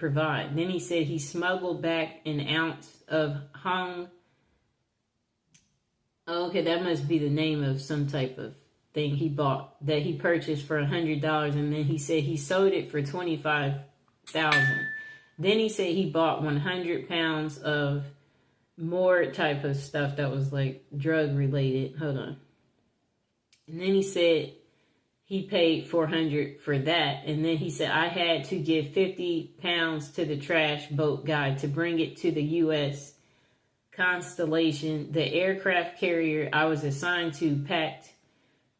provide. Then he said he smuggled back an ounce of hung. Okay, that must be the name of some type of thing he bought that he purchased for $100, and then he said he sold it for $25,000. Then he said he bought 100 pounds of more type of stuff that was like drug related. Hold on. And then he said he paid $400 for that. And then he said I had to give 50 pounds to the trash boat guy to bring it to the U.S. Constellation. The aircraft carrier I was assigned to packed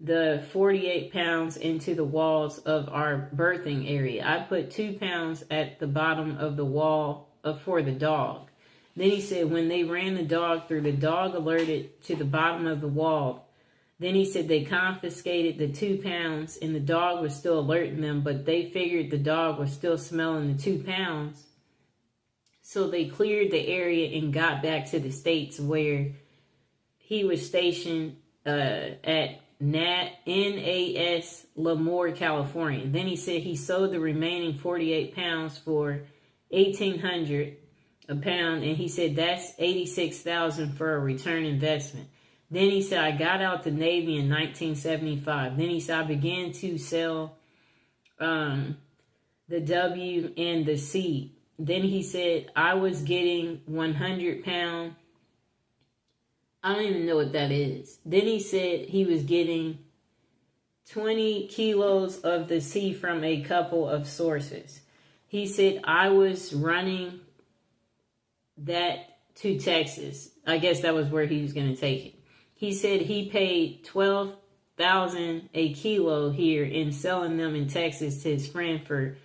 the 48 pounds into the walls of our berthing area. I put 2 pounds at the bottom of the wall for the dog. Then he said when they ran the dog through, the dog alerted to the bottom of the wall. Then he said they confiscated the 2 pounds and the dog was still alerting them, but they figured the dog was still smelling the 2 pounds. So they cleared the area and got back to the States where he was stationed at NAS Lemoore, California. Then he said he sold the remaining 48 pounds for $1,800 a pound, and he said that's $86,000 for a return investment. Then he said I got out the Navy in 1975. Then he said I began to sell the W and the C. Then he said I was getting 100 pound. I don't even know what that is. Then he said he was getting 20 kilos of the C from a couple of sources. He said I was running that to Texas. I guess that was where he was going to take it. He said he paid $12,000 a kilo here and selling them in Texas to his friend for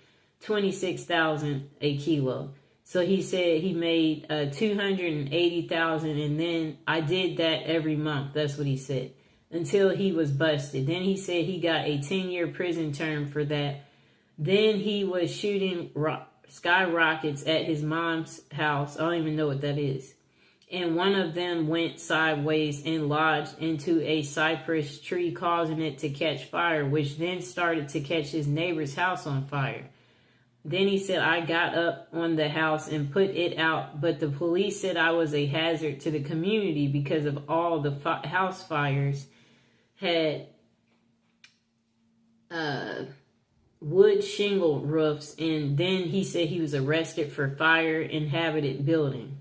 $26,000 a kilo. So he said he made $280,000, and then I did that every month. That's what he said until he was busted. Then he said he got a 10-year prison term for that. Then he was shooting skyrockets at his mom's house. I don't even know what that is. And one of them went sideways and lodged into a cypress tree, causing it to catch fire, which then started to catch his neighbor's house on fire. Then he said, I got up on the house and put it out, but the police said I was a hazard to the community because of all the house fires had wood shingle roofs. And then he said he was arrested for fire inhabited building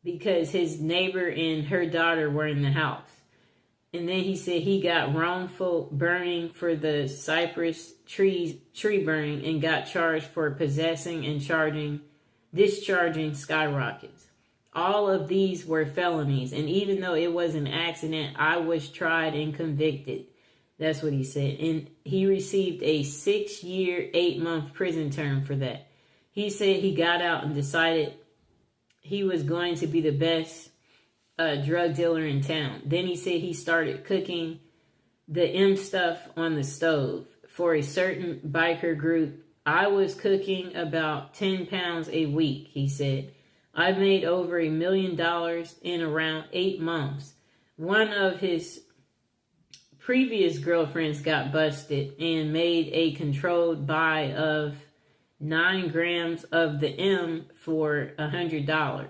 because his neighbor and her daughter were in the house. And then he said he got wrongful burning for the cypress tree burning and got charged for possessing and discharging skyrockets. All of these were felonies. And even though it was an accident, I was tried and convicted. That's what he said. And he received a 6-year, 8-month prison term for that. He said he got out and decided he was going to be the best drug dealer in town. Then he said he started cooking the M stuff on the stove for a certain biker group. I was cooking about 10 pounds a week, he said. I made over $1 million in around 8 months. One of his previous girlfriends got busted and made a controlled buy of 9 grams of the M for $100.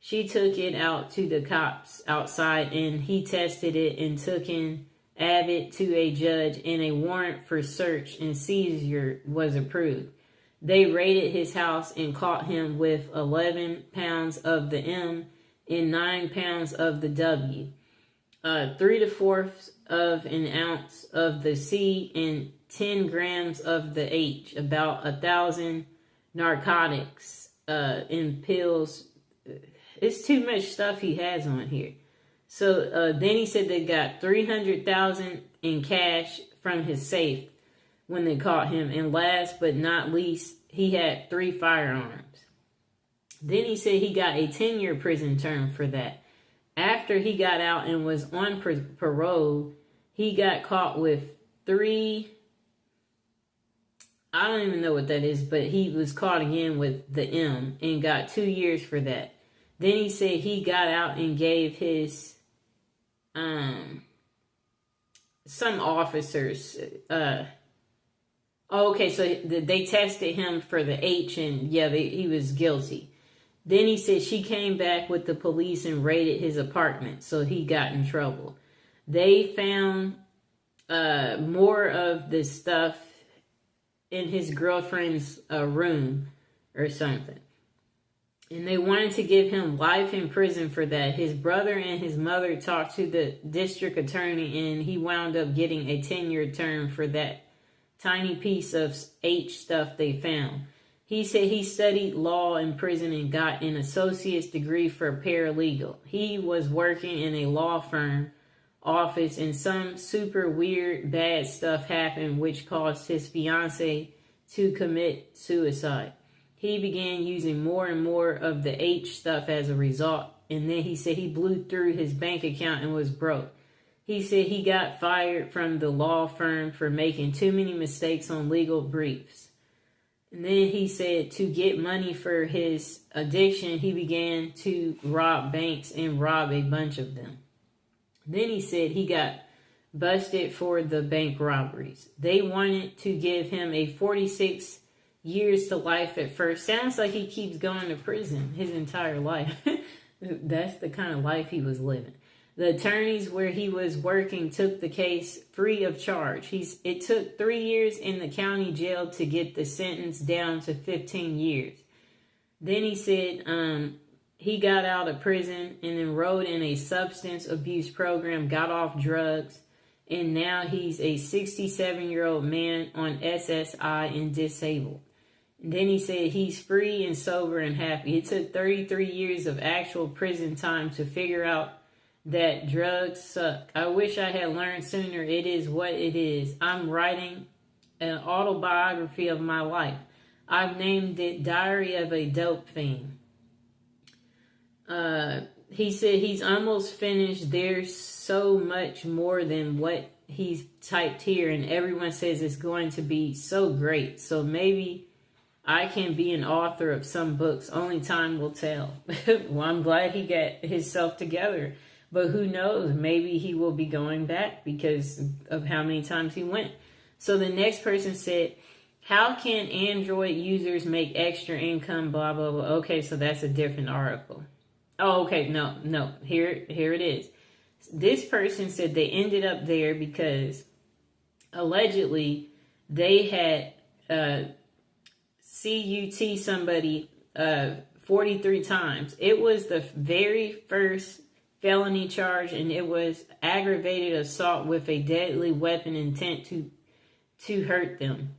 She took it out to the cops outside and he tested it and took in Abbott to a judge, and a warrant for search and seizure was approved. They raided his house and caught him with 11 pounds of the M and 9 pounds of the W, 3/4 of an ounce of the C and 10 grams of the H, about 1,000 narcotics in pills. It's too much stuff he has on here. So then he said they got $300,000 in cash from his safe when they caught him. And last but not least, he had 3 firearms. Then he said he got a 10-year prison term for that. After he got out and was on parole, he got caught with 3... I don't even know what that is, but he was caught again with the M and got 2 years for that. Then he said he got out and gave his some officers Oh, okay, so they tested him for the H, and yeah, he was guilty. Then he said she came back with the police and raided his apartment, so he got in trouble. They found more of the stuff in his girlfriend's room or something. And they wanted to give him life in prison for that. His brother and his mother talked to the district attorney, and he wound up getting a 10-year term for that tiny piece of H stuff they found. He said he studied law in prison and got an associate's degree for paralegal. He was working in a law firm office, and some super weird bad stuff happened, which caused his fiance to commit suicide. He began using more and more of the H stuff as a result, and then he said he blew through his bank account and was broke. He said he got fired from the law firm for making too many mistakes on legal briefs. And then he said to get money for his addiction, he began to rob banks and rob a bunch of them. Then he said he got busted for the bank robberies. They wanted to give him a 46 years to life at first. Sounds like he keeps going to prison his entire life. That's the kind of life he was living. The attorneys where he was working took the case free of charge. It took 3 years in the county jail to get the sentence down to 15 years. Then he said he got out of prison and enrolled in a substance abuse program, got off drugs, and now he's a 67-year-old man on SSI and disabled. Then he said he's free and sober and happy. It took 33 years of actual prison time to figure out that drugs suck. I wish I had learned sooner. It is what it is. I'm writing an autobiography of my life. I've named it Diary of a Dope Fiend. He said he's almost finished. There's so much more than what he's typed here, and everyone says it's going to be so great. So maybe I can be an author of some books. Only time will tell. Well, I'm glad he got himself together. But who knows? Maybe he will be going back because of how many times he went. So the next person said, how can Android users make extra income, blah, blah, blah. Okay, so that's a different article. Oh, okay, no. Here it is. This person said they ended up there because allegedly they had CUT somebody 43 times. It was the very first felony charge, and it was aggravated assault with a deadly weapon intent to hurt them.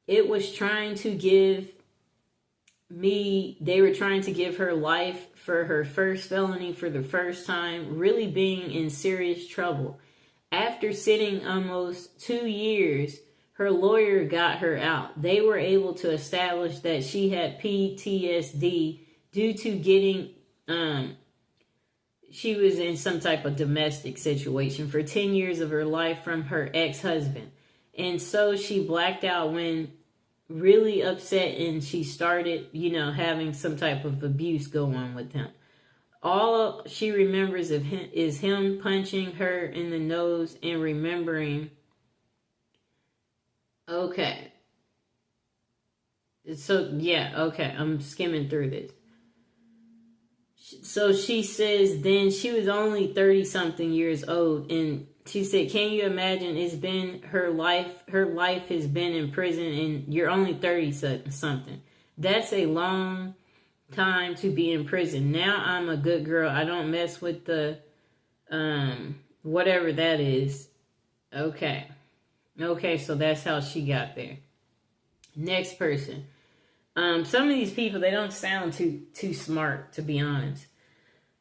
It was trying to give they were trying to give her life for her first felony for the first time, really being in serious trouble. After sitting almost 2 years, her lawyer got her out. They were able to establish that she had PTSD due to getting, she was in some type of domestic situation for 10 years of her life from her ex-husband. And so she blacked out when really upset, and she started, having some type of abuse go on with him. All she remembers of him is him punching her in the nose and remembering. Okay. So, yeah, okay. I'm skimming through this. So she says then she was only 30-something years old, and she said, can you imagine, it's been her life has been in prison, and you're only 30-something. That's a long time to be in prison. Now I'm a good girl. I don't mess with the, whatever that is. Okay, so that's how she got there. Next person. Some of these people, they don't sound too smart, to be honest.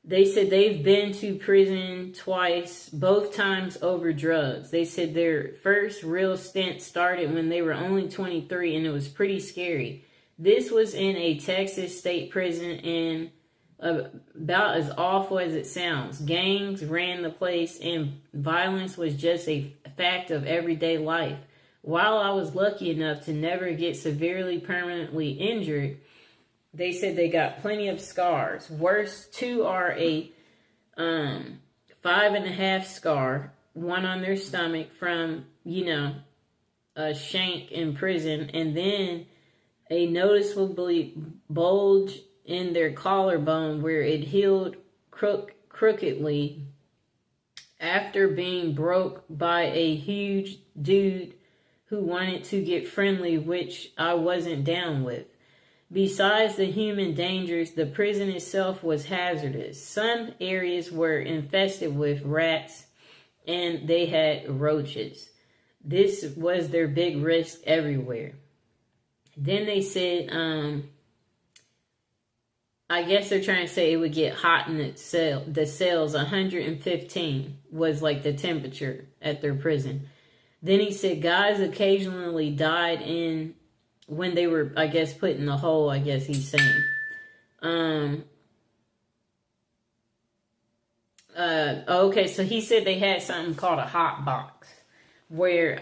They said they've been to prison twice, both times over drugs. They said their first real stint started when they were only 23, and it was pretty scary. This was in a Texas state prison, and about as awful as it sounds. Gangs ran the place, and violence was just a fact of everyday life. While I was lucky enough to never get severely permanently injured, they said they got plenty of scars. Worst two are a 5.5 scar, one on their stomach from, a shank in prison, and then a noticeably bulge in their collarbone where it healed crookedly after being broke by a huge dude who wanted to get friendly, which I wasn't down with. Besides the human dangers, the prison itself was hazardous. Some areas were infested with rats and they had roaches. This was their big risk everywhere. Then they said, I guess they're trying to say it would get hot in the cells. 115 was like the temperature at their prison. Then he said guys occasionally died when they were, I guess, put in the hole, I guess he's saying. Okay, so he said they had something called a hot box, where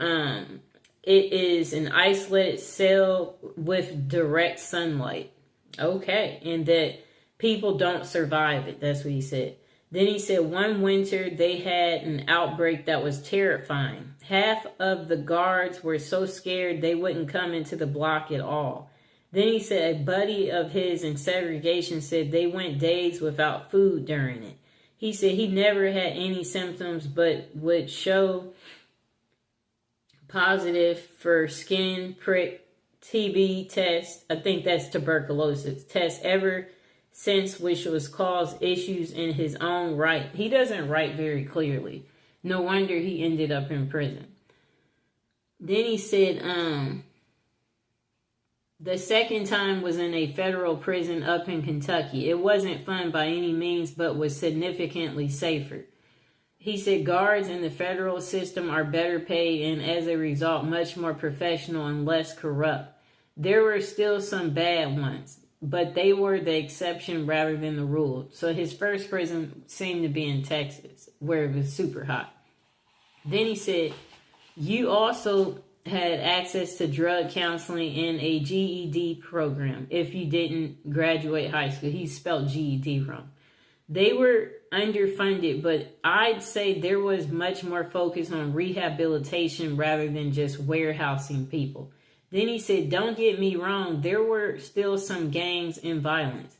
it is an isolated cell with direct sunlight. Okay, and that people don't survive it. That's what he said. Then he said one winter they had an outbreak that was terrifying. Half of the guards were so scared they wouldn't come into the block at all. Then he said a buddy of his in segregation said they went days without food during it. He said he never had any symptoms but would show positive for skin prick, TB test, I think that's tuberculosis, test ever since, which was caused issues in his own right. He doesn't write very clearly. No wonder he ended up in prison. Then he said the second time was in a federal prison up in Kentucky. It wasn't fun by any means, but was significantly safer. He said guards in the federal system are better paid and as a result much more professional and less corrupt. There were still some bad ones, but they were the exception rather than the rule. So his first prison seemed to be in Texas, where it was super hot. Then he said, you also had access to drug counseling and a GED program if you didn't graduate high school. He spelled GED wrong. They were underfunded, but I'd say there was much more focus on rehabilitation rather than just warehousing people. Then he said, don't get me wrong, there were still some gangs and violence.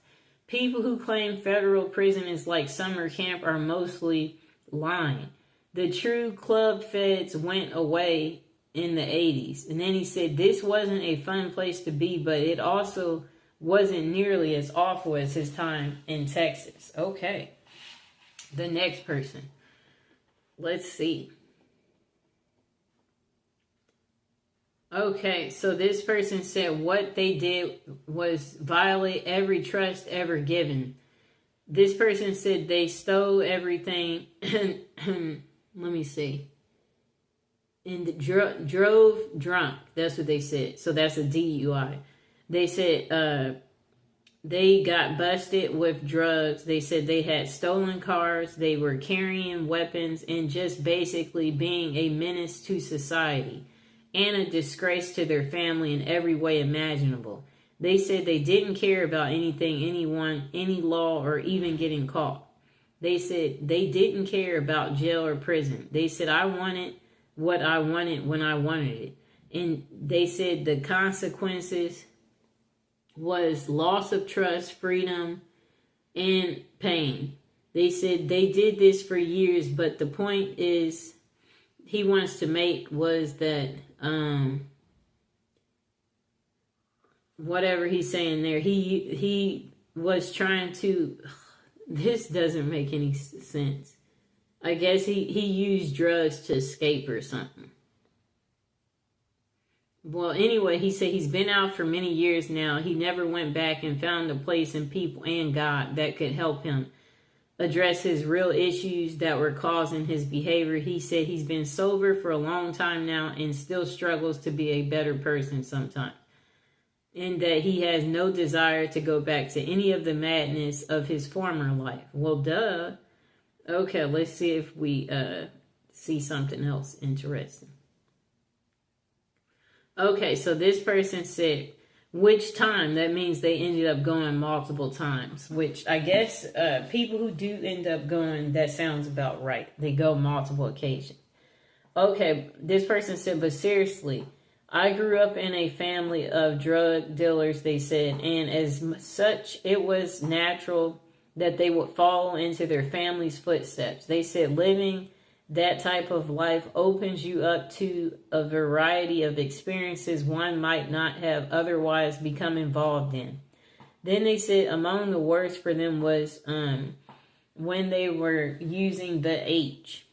People who claim federal prison is like summer camp are mostly lying. The true club feds went away in the 80s. And then he said, this wasn't a fun place to be, but it also wasn't nearly as awful as his time in Texas. Okay. The next person. Let's see. Okay, so this person said what they did was violate every trust ever given. This person said they stole everything. Let me see. And drove drunk. That's what they said. So that's a DUI. They said they got busted with drugs. They said they had stolen cars. They were carrying weapons and just basically being a menace to society and a disgrace to their family in every way imaginable. They said they didn't care about anything, anyone, any law, or even getting caught. They said they didn't care about jail or prison. They said, I wanted what I wanted when I wanted it. And they said the consequences was loss of trust, freedom, and pain. They said they did this for years, but the point is he wants to make was that whatever he's saying there, he was trying to, this doesn't make any sense. I guess he used drugs to escape or something. Well, anyway, he said he's been out for many years now. He never went back and found a place in people and God that could help him address his real issues that were causing his behavior. He said he's been sober for a long time now and still struggles to be a better person sometimes. And that he has no desire to go back to any of the madness of his former life. Well, duh. Okay, let's see if we see something else interesting. Okay, so this person said, which time? That means they ended up going multiple times, which I guess people who do end up going, that sounds about right. They go multiple occasions. Okay, this person said, but seriously, I grew up in a family of drug dealers, they said, and as such, it was natural that they would follow into their family's footsteps. They said living that type of life opens you up to a variety of experiences one might not have otherwise become involved in. Then they said among the worst for them was when they were using the H.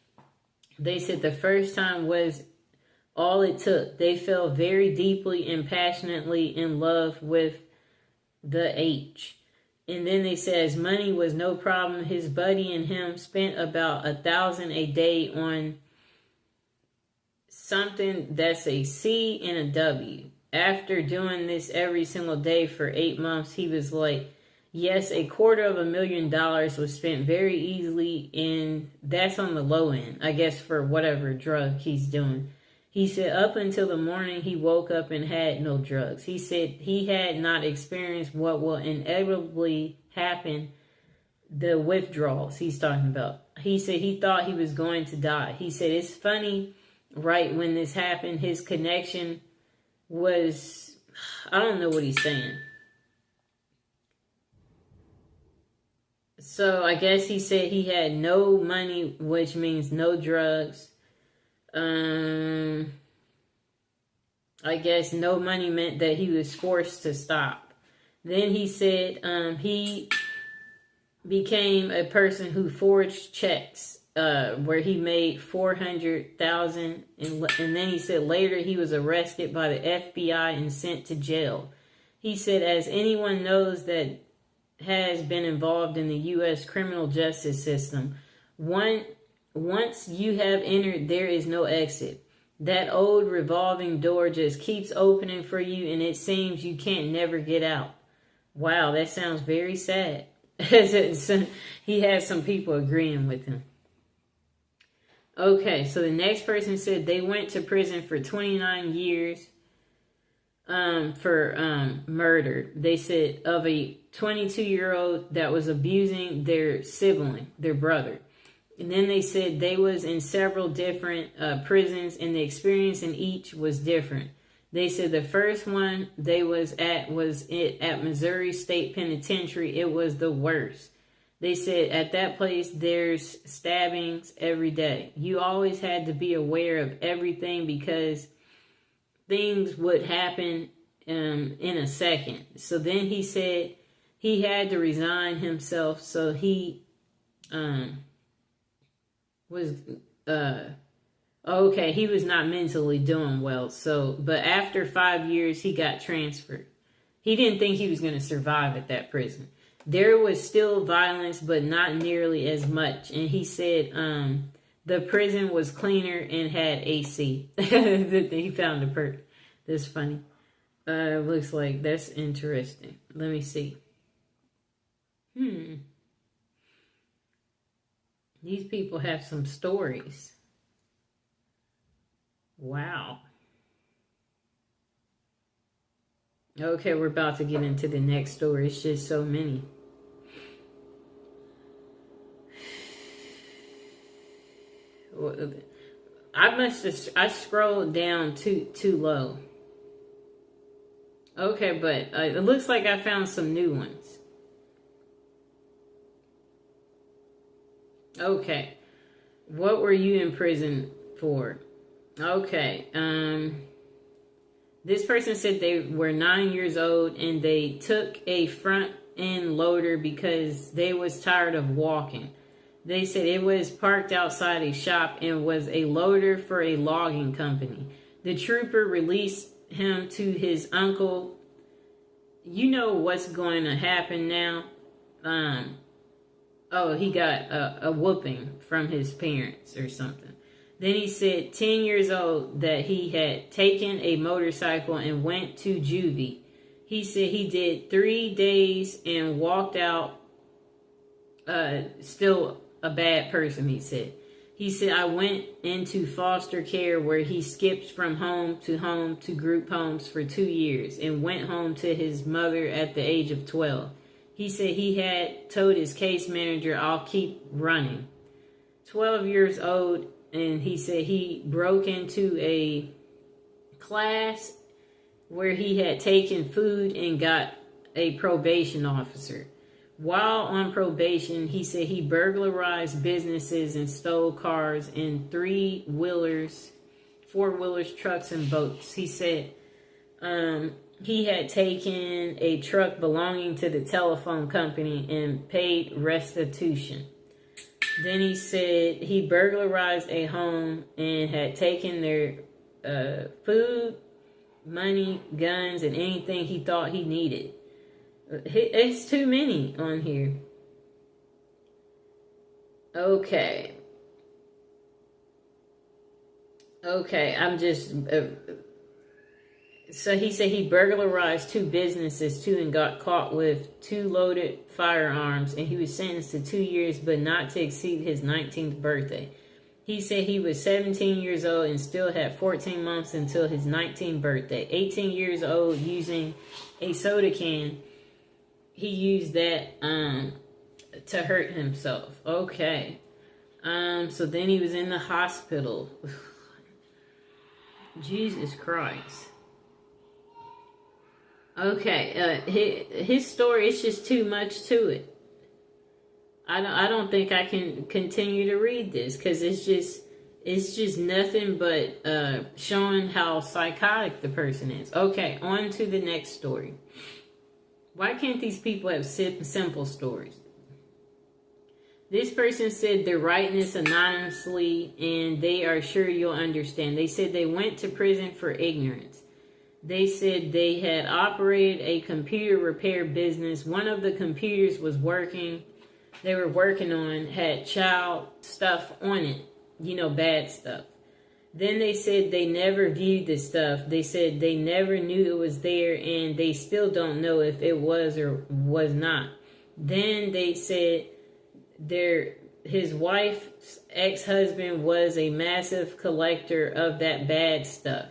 They said the first time was all it took. They fell very deeply and passionately in love with the H. And then they says money was no problem. His buddy and him spent about $1,000 a day on something that's a C and a W. After doing this every single day for 8 months, he was like, yes, $250,000 was spent very easily, and that's on the low end, I guess, for whatever drug he's doing. He said up until the morning he woke up and had no drugs. He said he had not experienced what will inevitably happen, the withdrawals he's talking about. He said he thought he was going to die. He said it's funny, right when this happened, his connection was, I don't know what he's saying. So I guess he said he had no money, which means no drugs. I guess no money meant that he was forced to stop. Then he said he became a person who forged checks where he made $400,000, and then he said later he was arrested by the FBI and sent to jail. He said, as anyone knows that has been involved in the U.S. criminal justice system, once you have entered, there is no exit. That old revolving door just keeps opening for you, and it seems you can't never get out. Wow, that sounds very sad. He has some people agreeing with him. Okay, so the next person said they went to prison for 29 years for murder. They said of a 22-year-old that was abusing their sibling, their brother. And then they said they was in several different prisons, and the experience in each was different. They said the first one they was at Missouri State Penitentiary. It was the worst. They said at that place there's stabbings every day. You always had to be aware of everything because things would happen in a second. So then he said he had to resign himself, so he was he was not mentally doing well. So, but after 5 years he got transferred. He didn't think he was going to survive at that prison. There was still violence, but not nearly as much. And he said the prison was cleaner and had AC. He found a perk. That's funny. Looks like that's interesting. Let me see. These people have some stories. Wow. Okay, we're about to get into the next story. It's just so many. I scrolled down too low. Okay, but it looks like I found some new ones. Okay. What were you in prison for? Okay. This person said they were 9 years old and they took a front end loader because they was tired of walking. They said it was parked outside a shop and was a loader for a logging company. The trooper released him to his uncle. You know what's going to happen now? He got a whooping from his parents or something. Then he said 10 years old that he had taken a motorcycle and went to juvie. He said he did 3 days and walked out still a bad person, he said. He said, I went into foster care where he skipped from home to group homes for 2 years and went home to his mother at the age of 12. He said he had told his case manager, I'll keep running. 12 years old, and he said he broke into a class where he had taken food and got a probation officer. While on probation, he said he burglarized businesses and stole cars and 3-wheelers, 4-wheelers, trucks, and boats. He said he had taken a truck belonging to the telephone company and paid restitution. Then he said he burglarized a home and had taken their food, money, guns, and anything he thought he needed. It's too many on here. Okay, I'm just... so he said he burglarized 2 businesses too and got caught with 2 loaded firearms, and he was sentenced to 2 years but not to exceed his 19th birthday. He said he was 17 years old and still had 14 months until his 19th birthday. 18 years old, using a soda can. He used that to hurt himself. Okay. So then he was in the hospital. Jesus Christ. Okay, his story, it's just too much to it. I don't think I can continue to read this, because it's just nothing but showing how psychotic the person is. Okay, on to the next story. Why can't these people have simple stories? This person said they're writing this anonymously and they are sure you'll understand. They said they went to prison for ignorance. They said they had operated a computer repair business. One of the computers they were working on had child stuff on it, bad stuff. Then they said they never viewed the stuff. They said they never knew it was there, and they still don't know if it was or was not. Then they said his wife's ex-husband was a massive collector of that bad stuff.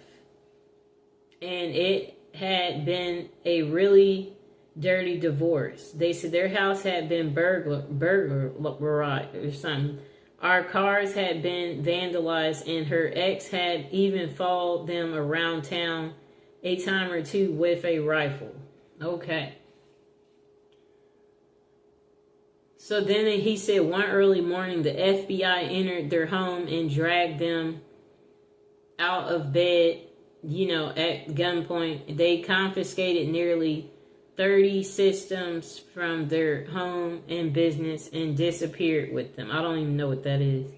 And it had been a really dirty divorce. They said their house had been burglarized or something. Our cars had been vandalized, and her ex had even followed them around town a time or two with a rifle. Okay. So then he said one early morning the FBI entered their home and dragged them out of bed, at gunpoint. They confiscated nearly 30 systems from their home and business and disappeared with them. I don't even know what that is.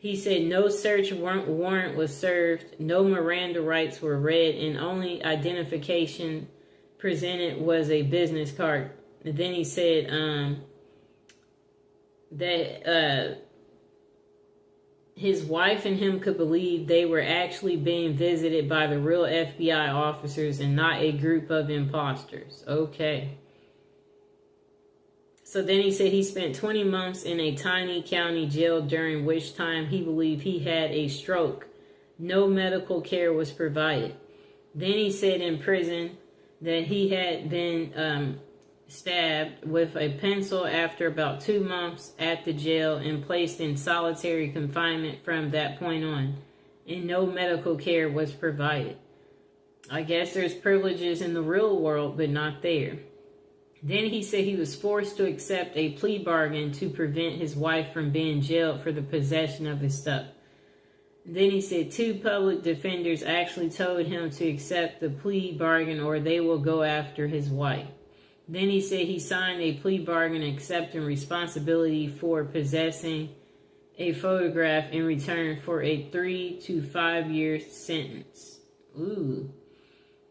He said no search warrant was served, no Miranda rights were read, and only identification presented was a business card. And then he said that his wife and him could believe they were actually being visited by the real FBI officers and not a group of imposters. Okay. So then he said he spent 20 months in a tiny county jail, during which time he believed he had a stroke. No medical care was provided. Then he said in prison that he had been stabbed with a pencil after about 2 months at the jail and placed in solitary confinement from that point on, and no medical care was provided. I guess there's privileges in the real world, but not there. Then he said he was forced to accept a plea bargain to prevent his wife from being jailed for the possession of his stuff. Then he said 2 public defenders actually told him to accept the plea bargain or they will go after his wife. Then he said he signed a plea bargain accepting responsibility for possessing a photograph in return for a 3 to 5 year sentence. Ooh.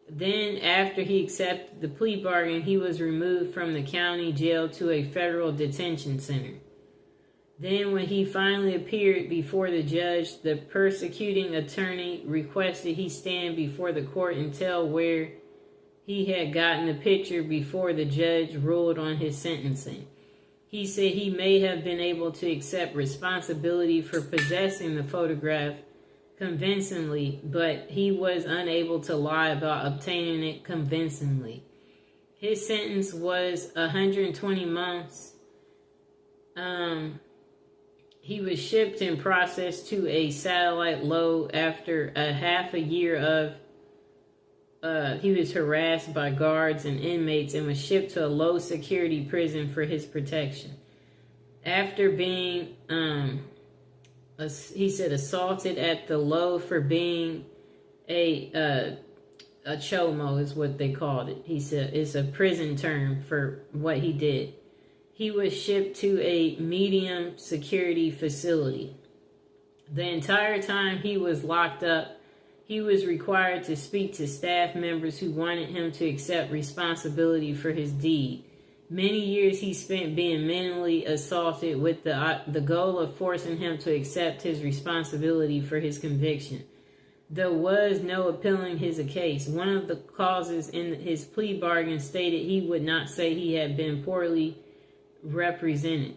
Then after he accepted the plea bargain, he was removed from the county jail to a federal detention center. Then when he finally appeared before the judge, the prosecuting attorney requested he stand before the court and tell where he had gotten the picture before the judge ruled on his sentencing. He said he may have been able to accept responsibility for possessing the photograph convincingly, but he was unable to lie about obtaining it convincingly. His sentence was 120 months. He was shipped and processed to a satellite load after a half a year of he was harassed by guards and inmates and was shipped to a low security prison for his protection. After being, he said, assaulted at the low for being a chomo is what they called it. He said it's a prison term for what he did. He was shipped to a medium security facility. The entire time he was locked up, he was required to speak to staff members who wanted him to accept responsibility for his deed. Many years he spent being mentally assaulted with the goal of forcing him to accept his responsibility for his conviction. There was no appealing his case. One of the clauses in his plea bargain stated he would not say he had been poorly represented.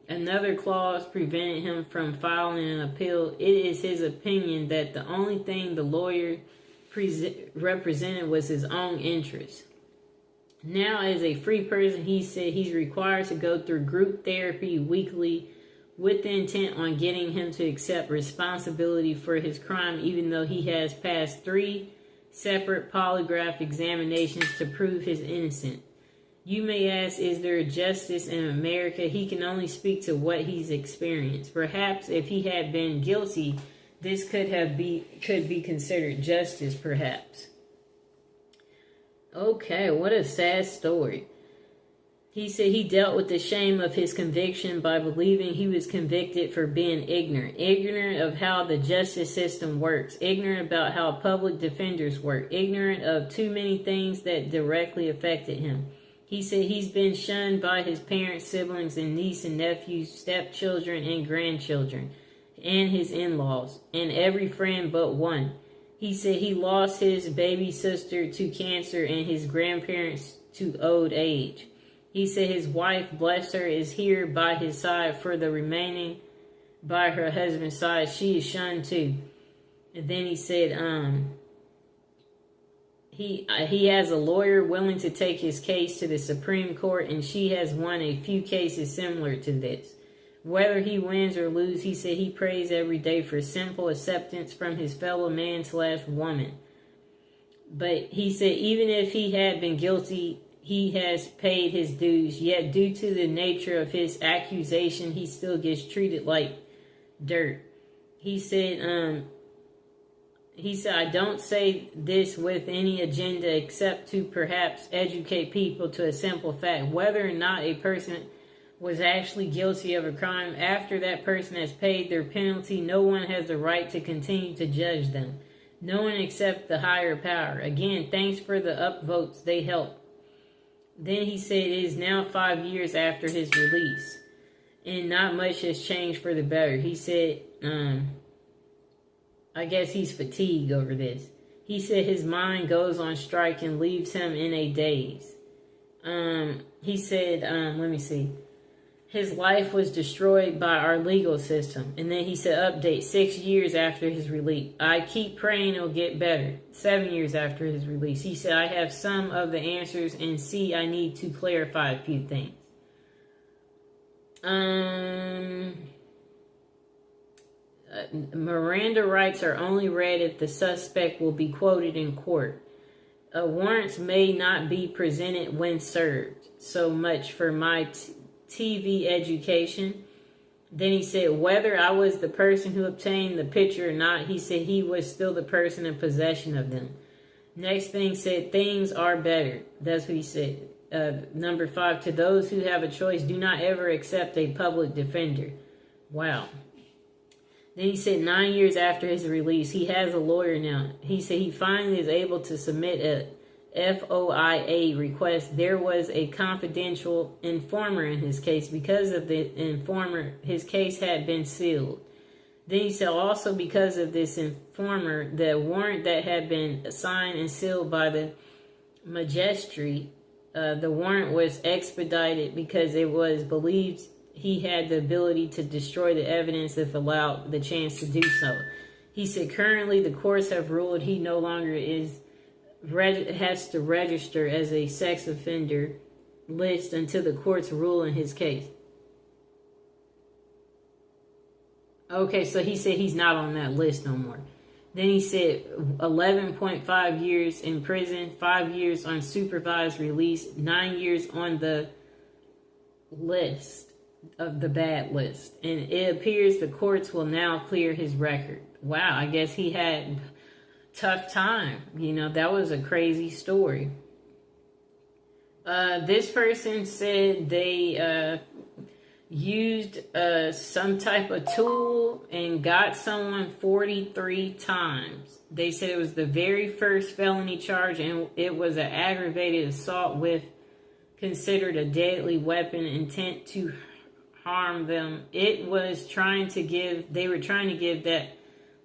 Another clause prevented him from filing an appeal. It is his opinion that the only thing the lawyer represented was his own interest. Now, as a free person, he said he's required to go through group therapy weekly with the intent on getting him to accept responsibility for his crime, even though he has passed 3 separate polygraph examinations to prove his innocence. You may ask, is there justice in America? He can only speak to what he's experienced. Perhaps if he had been guilty, this could be considered justice, perhaps. Okay, what a sad story. He said he dealt with the shame of his conviction by believing he was convicted for being ignorant of how the justice system works, ignorant about how public defenders work, ignorant of too many things that directly affected him. He said he's been shunned by his parents, siblings, and niece and nephews, stepchildren, and grandchildren, and his in-laws, and every friend but one. He said he lost his baby sister to cancer and his grandparents to old age. He said his wife, bless her, is here by his side for the remaining by her husband's side. She is shunned too. And then he said, he has a lawyer willing to take his case to the Supreme Court, and she has won a few cases similar to this. Whether he wins or loses, he said he prays every day for simple acceptance from his fellow man/woman. But he said even if he had been guilty, he has paid his dues. Yet due to the nature of his accusation, he still gets treated like dirt. He said, I don't say this with any agenda except to perhaps educate people to a simple fact. Whether or not a person was actually guilty of a crime, after that person has paid their penalty, no one has the right to continue to judge them. No one except the higher power. Again, thanks for the upvotes. They help. Then he said it is now 5 years after his release, and not much has changed for the better. He said, I guess he's fatigued over this. He said his mind goes on strike and leaves him in a daze. He said, let me see. His life was destroyed by our legal system. And then he said, update, 6 years after his release. I keep praying it'll get better. 7 years after his release. He said, I have some of the answers and see I need to clarify a few things. Miranda rights are only read if the suspect will be quoted in court. Warrants may not be presented when served. So much for my TV education. Then he said, whether I was the person who obtained the picture or not, he said he was still the person in possession of them. Next thing said, things are better. That's what he said. Number 5, to those who have a choice, do not ever accept a public defender. Wow. Then he said 9 years after his release, he has a lawyer now. He said he finally is able to submit a FOIA request. There was a confidential informer in his case. Because of the informer, his case had been sealed. Then he said also because of this informer, the warrant that had been signed and sealed by the magistrate, the warrant was expedited because it was believed he had the ability to destroy the evidence if allowed the chance to do so. He said currently the courts have ruled he no longer has to register as a sex offender list until the courts rule in his case. Okay, so he said he's not on that list no more. Then he said 11.5 years in prison, 5 years on supervised release, 9 years on the list of the bad list. And it appears the courts will now clear his record. Wow, I guess he had tough time. You know, that was a crazy story. This person said they used some type of tool and got someone 43 times. They said it was the very first felony charge, and it was an aggravated assault with considered a deadly weapon, intent to harm them. They were trying to give that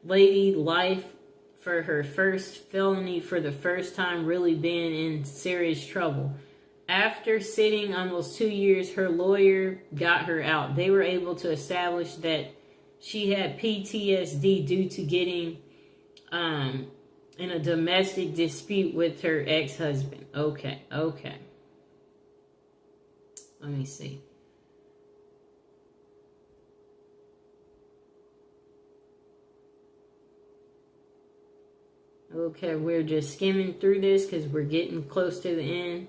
lady life for her first felony, for the first time really being in serious trouble. After sitting almost 2 years, her lawyer got her out. They were able to establish that she had PTSD due to getting in a domestic dispute with her ex-husband. Okay. Let me see. Okay, we're just skimming through this because we're getting close to the end.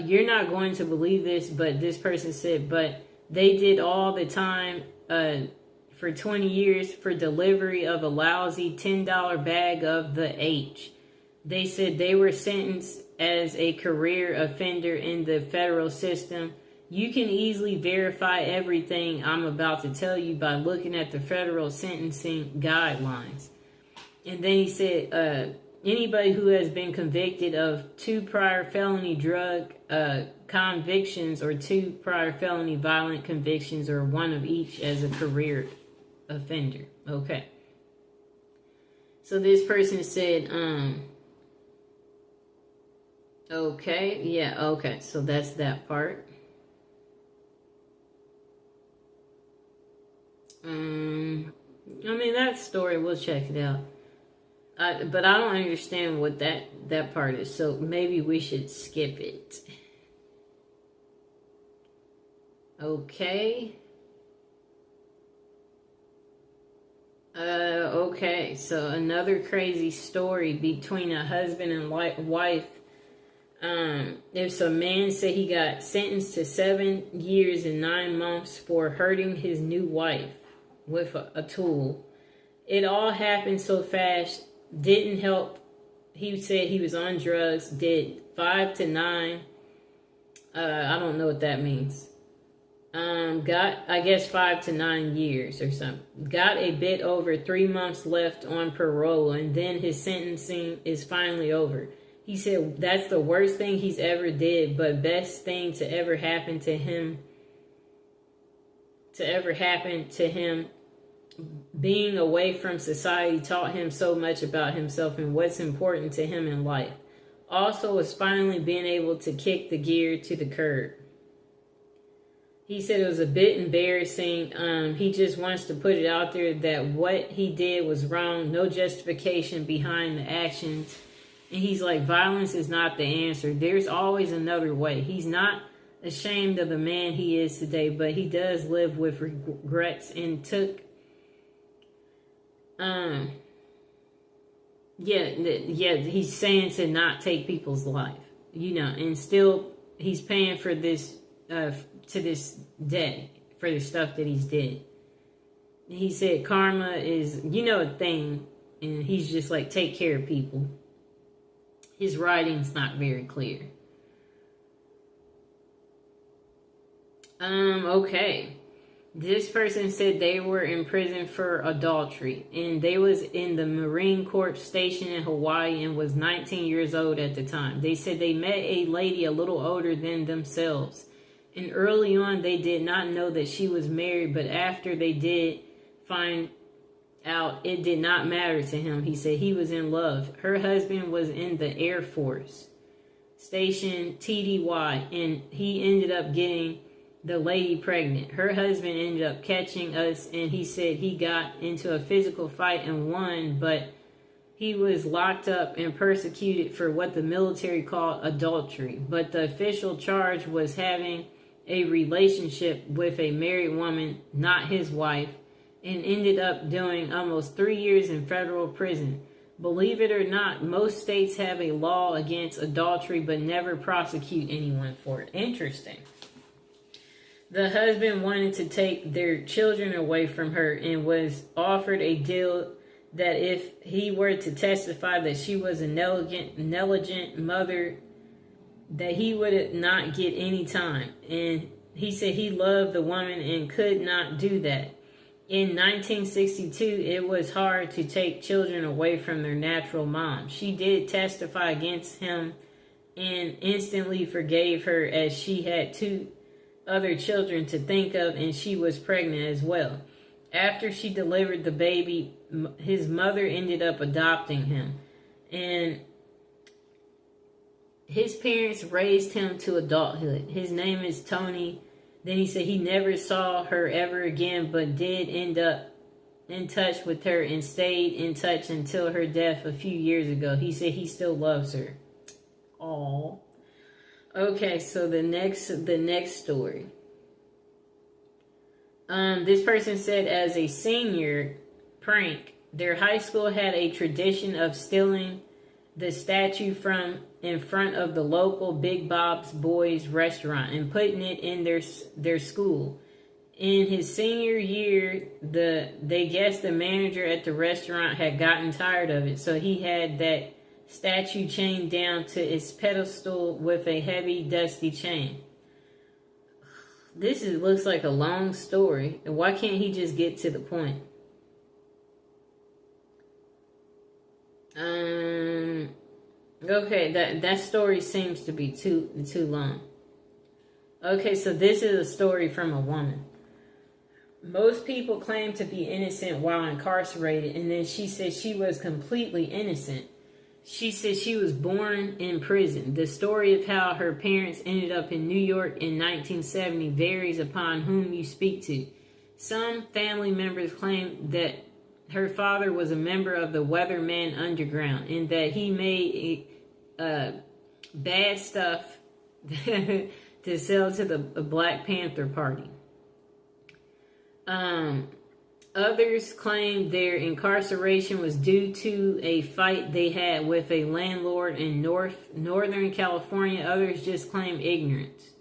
You're not going to believe this, but this person said, but they did all the time for 20 years for delivery of a lousy $10 bag of the H. They said they were sentenced as a career offender in the federal system. You can easily verify everything I'm about to tell you by looking at the federal sentencing guidelines. And then he said, anybody who has been convicted of 2 prior felony drug convictions or 2 prior felony violent convictions or 1 of each as a career offender. Okay. So this person said, okay, yeah, okay. So that's that part. I mean, that story, we'll check it out. But I don't understand what that part is, so maybe we should skip it. Okay. Okay, so another crazy story between a husband and wife. If a man said he got sentenced to 7 years and 9 months for hurting his new wife with a tool. It all happened so fast. Didn't help. He said he was on drugs. Did 5 to 9. I don't know what that means. Got, I guess, 5 to 9 years or something. Got a bit over 3 months left on parole, and then his sentencing is finally over. He said that's the worst thing he's ever did, but best thing to ever happen to him. Being away from society taught him so much about himself and what's important to him in life. Also was finally being able to kick the gear to the curb. He said it was a bit embarrassing. He just wants to put it out there that what he did was wrong. No justification behind the actions. And he's like, violence is not the answer. There's always another way. He's not ashamed of the man he is today, but he does live with regrets and took he's saying to not take people's life, and still he's paying for this to this day for the stuff that he's did. He said karma is a thing, and he's just like, take care of people. His writing's not very clear. Okay. This person said they were in prison for adultery, and they was in the Marine Corps station in Hawaii and was 19 years old at the time. They said they met a lady a little older than themselves, and early on they did not know that she was married, but after they did find out, it did not matter to him. He said he was in love. Her husband was in the Air Force, station TDY, and he ended up getting the lady pregnant. Her husband ended up catching us, and he said he got into a physical fight and won, but he was locked up and persecuted for what the military called adultery. But the official charge was having a relationship with a married woman, not his wife, and ended up doing almost 3 years in federal prison. Believe it or not, most states have a law against adultery but never prosecute anyone for it. Interesting. The husband wanted to take their children away from her and was offered a deal that if he were to testify that she was a negligent mother, that he would not get any time. And he said he loved the woman and could not do that. In 1962, it was hard to take children away from their natural mom. She did testify against him and instantly forgave her, as she had 2 other children to think of and she was pregnant as well. After she delivered the baby, his mother ended up adopting him, and his parents raised him to adulthood. His name is Tony. Then he said he never saw her ever again, but did end up in touch with her and stayed in touch until her death a few years ago. He said he still loves her. Aww. Okay, so the next story. This person said, as a senior prank, their high school had a tradition of stealing the statue from in front of the local Big Bob's Boys restaurant and putting it in their school. In his senior year, they guessed the manager at the restaurant had gotten tired of it, so he had that statue chained down to its pedestal with a heavy, dusty chain. This looks like a long story, and why can't he just get to the point? Okay, that story seems to be too long. Okay, so this is a story from a woman. Most people claim to be innocent while incarcerated, and then she said she was completely innocent. She said she was born in prison. The story of how her parents ended up in New York in 1970 varies upon whom you speak to. Some family members claim that her father was a member of the Weatherman Underground and that he made bad stuff to sell to the Black Panther Party. Others claim their incarceration was due to a fight they had with a landlord in Northern California. Others just claim ignorance.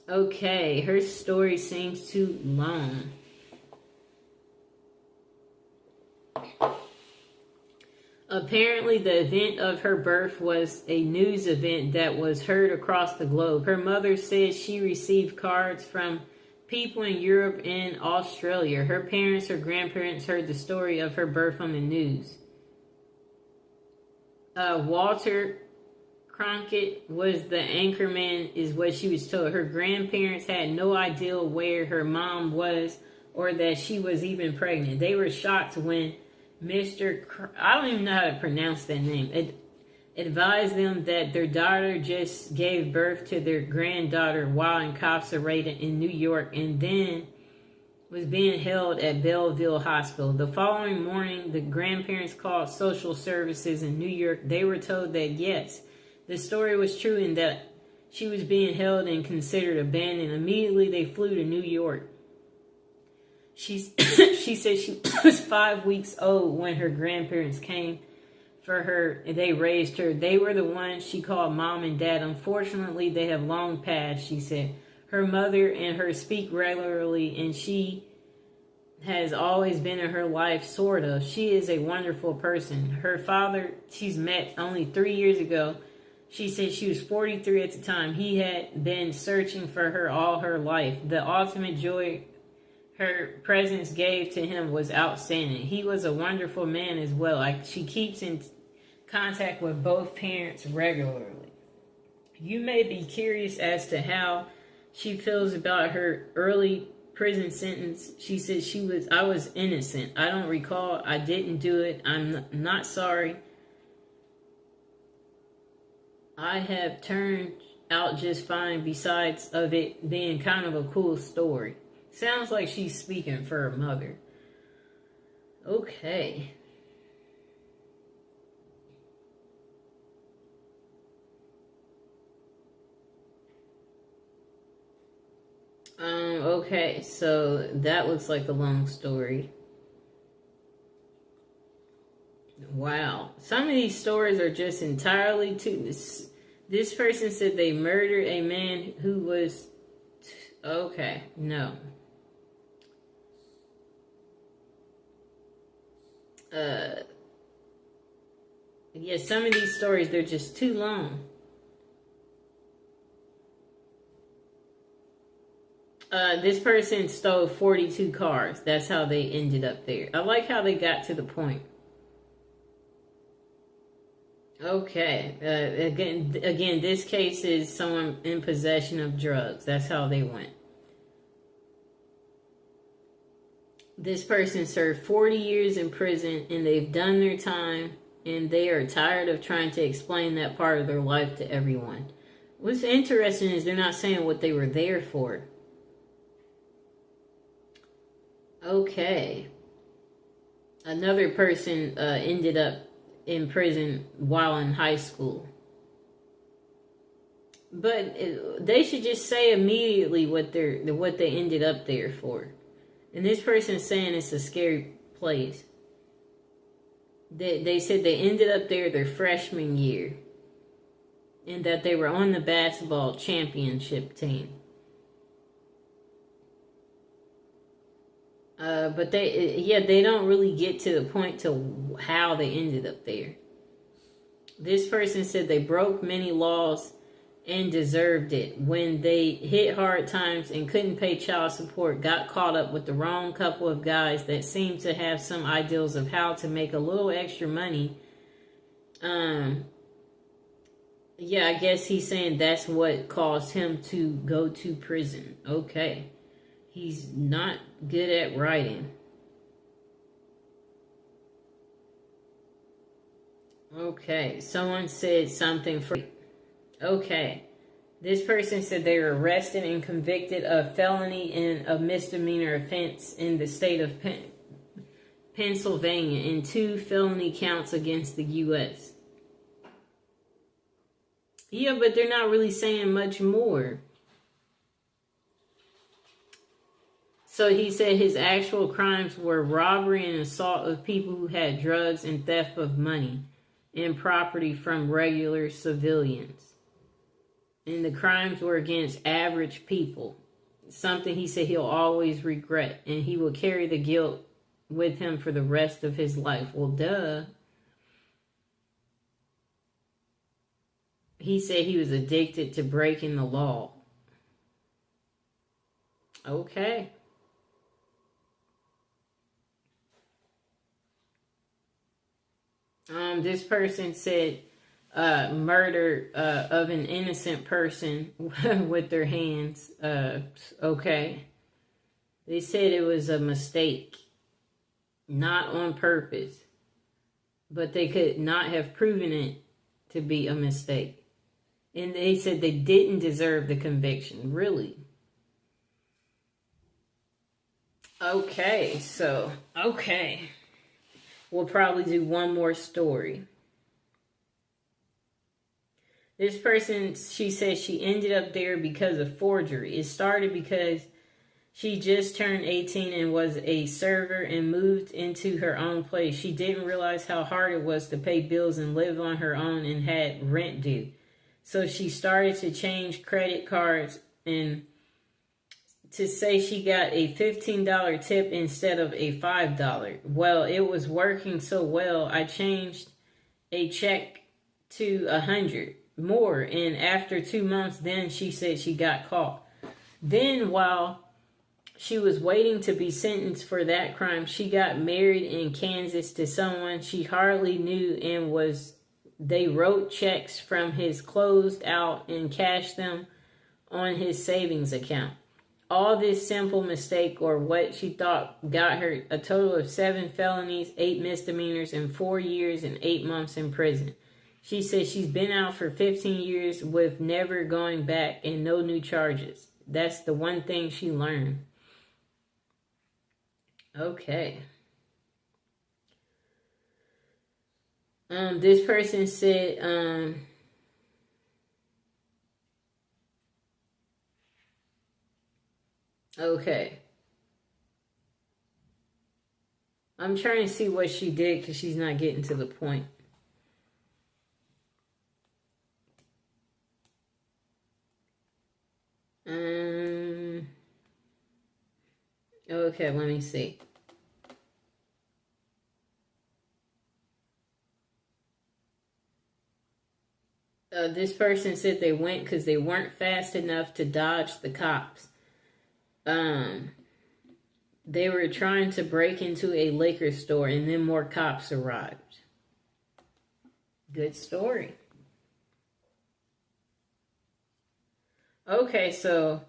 Okay, her story seems too long. Apparently, the event of her birth was a news event that was heard across the globe. Her mother said she received cards from people in Europe and Australia. Her parents or grandparents heard the story of her birth on the news. Walter Cronkite was the anchorman, is what she was told. Her grandparents had no idea where her mom was or that she was even pregnant. They were shocked when I don't even know how to pronounce that name, advised them that their daughter just gave birth to their granddaughter while incarcerated in New York and then was being held at Belleville Hospital. The following morning, the grandparents called social services in New York. They were told that yes, the story was true and that she was being held and considered abandoned. Immediately, they flew to New York. She said she was 5 weeks old when her grandparents came for her. They raised her. They were the ones she called mom and dad. Unfortunately, they have long passed, she said. Her mother and her speak regularly, and she has always been in her life, sort of. She is a wonderful person. Her father, she's met only 3 years ago. She said she was 43 at the time. He had been searching for her all her life. The ultimate joy her presence gave to him was outstanding. He was a wonderful man as well. She keeps in contact with both parents regularly. You may be curious as to how she feels about her early prison sentence. She said I was innocent. I don't recall. I didn't do it. I'm not sorry. I have turned out just fine besides of it being kind of a cool story. Sounds like she's speaking for her mother. Okay. Okay, so that looks like a long story. Wow. Some of these stories are just entirely too... This person said they murdered a man who was... Okay, no. Yeah, some of these stories, they're just too long. This person stole 42 cars. That's how they ended up there. I like how they got to the point. Okay. Again, this case is someone in possession of drugs. That's how they went. This person served 40 years in prison, and they've done their time, and they are tired of trying to explain that part of their life to everyone. What's interesting is they're not saying what they were there for. Okay. Another person ended up in prison while in high school. But they should just say immediately what they ended up there for. And this person is saying it's a scary place. They said they ended up there their freshman year. And that they were on the basketball championship team. But they don't really get to the point to how they ended up there. This person said they broke many laws and deserved it. When they hit hard times and couldn't pay child support, got caught up with the wrong couple of guys that seemed to have some ideals of how to make a little extra money. Yeah, I guess he's saying that's what caused him to go to prison. Okay. He's not good at writing. Okay, someone said something for... Okay, this person said they were arrested and convicted of felony and a misdemeanor offense in the state of Pennsylvania and 2 felony counts against the U.S. Yeah, but they're not really saying much more. So he said his actual crimes were robbery and assault of people who had drugs and theft of money and property from regular civilians. And the crimes were against average people. Something he said he'll always regret. And he will carry the guilt with him for the rest of his life. Well, duh. He said he was addicted to breaking the law. Okay. This person said murder of an innocent person with their hands. Okay. They said it was a mistake. Not on purpose. But they could not have proven it to be a mistake. And they said they didn't deserve the conviction. Really? Okay, so, okay. We'll probably do one more story. This person, she says she ended up there because of forgery. It started because she just turned 18 and was a server and moved into her own place. She didn't realize how hard it was to pay bills and live on her own and had rent due. So she started to change credit cards and to say she got a $15 tip instead of a $5. Well, it was working so well, I changed a check to $100 more. And after 2 months, then she said she got caught. Then while she was waiting to be sentenced for that crime, she got married in Kansas to someone she hardly knew and they wrote checks from his closed out and cashed them on his savings account. All this simple mistake, or what she thought, got her a total of 7 felonies, 8 misdemeanors, and 4 years and 8 months in prison. She says she's been out for 15 years with never going back and no new charges. That's the one thing she learned. Okay. This person said, Okay. I'm trying to see what she did because she's not getting to the point. Okay, let me see. This person said they went because they weren't fast enough to dodge the cops. They were trying to break into a liquor store and then more cops arrived. Good story. Okay, so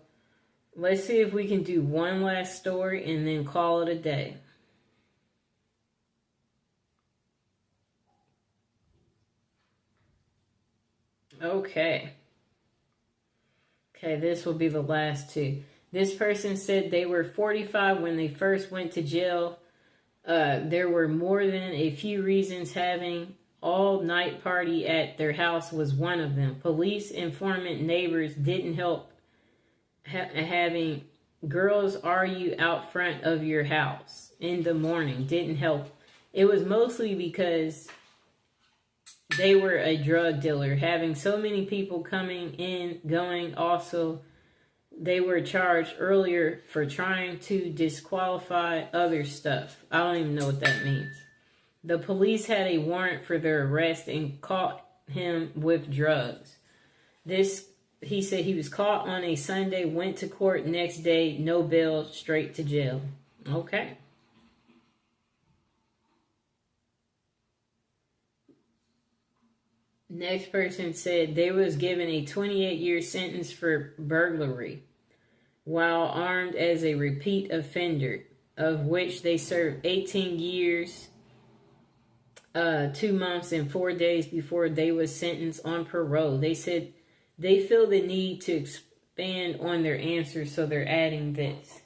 let's see if we can do one last story and then call it a day. Okay, this will be the last two. This person said they were 45 when they first went to jail. There were more than a few reasons. Having all-night party at their house was one of them. Police informant neighbors didn't help. Having girls argue out front of your house in the morning didn't help. It was mostly because they were a drug dealer. Having so many people coming in, going, also they were charged earlier for trying to disqualify other stuff. I don't even know what that means. The police had a warrant for their arrest and caught him with drugs. He said he was caught on a Sunday, went to court next day, no bail, straight to jail. Okay. Next person said they was given a 28-year sentence for burglary while armed as a repeat offender, of which they served 18 years, 2 months, and 4 days before they was sentenced on parole. They said they feel the need to expand on their answers, so they're adding this.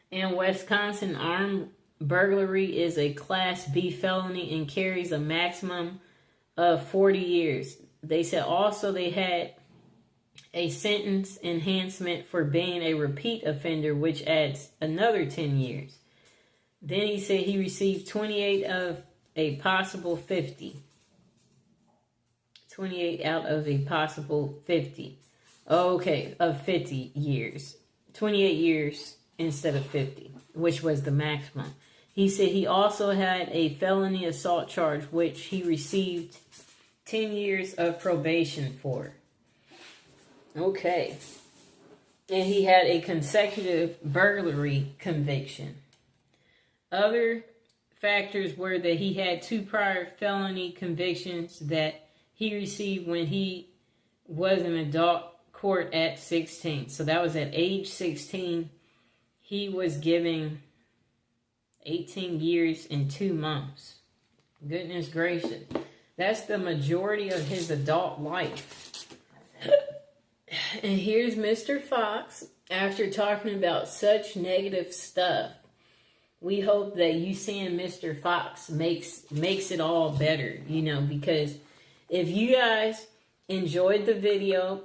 In Wisconsin, armed burglary is a Class B felony and carries a maximum of 40 years. They said also they had a sentence enhancement for being a repeat offender, which adds another 10 years. Then he said he received 28 of a possible 50. 28 out of a possible 50. Okay, of 50 years. 28 years instead of 50, which was the maximum. He said he also had a felony assault charge, which he received 10 years of probation for. Okay. And he had a consecutive burglary conviction. Other factors were that he had 2 prior felony convictions that he received when he was in adult court at 16. So that was at age 16. He was given 18 years and 2 months. Goodness gracious. That's the majority of his adult life. And here's Mr. Fox, after talking about such negative stuff. We hope that you seeing Mr. Fox makes it all better, because if you guys enjoyed the video,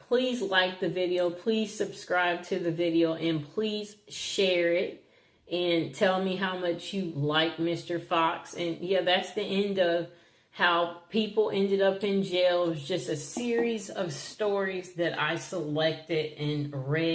please like the video, please subscribe to the video, and please share it. And tell me how much you like Mr. Fox. And yeah, that's the end of how people ended up in jail. It was just a series of stories that I selected and read.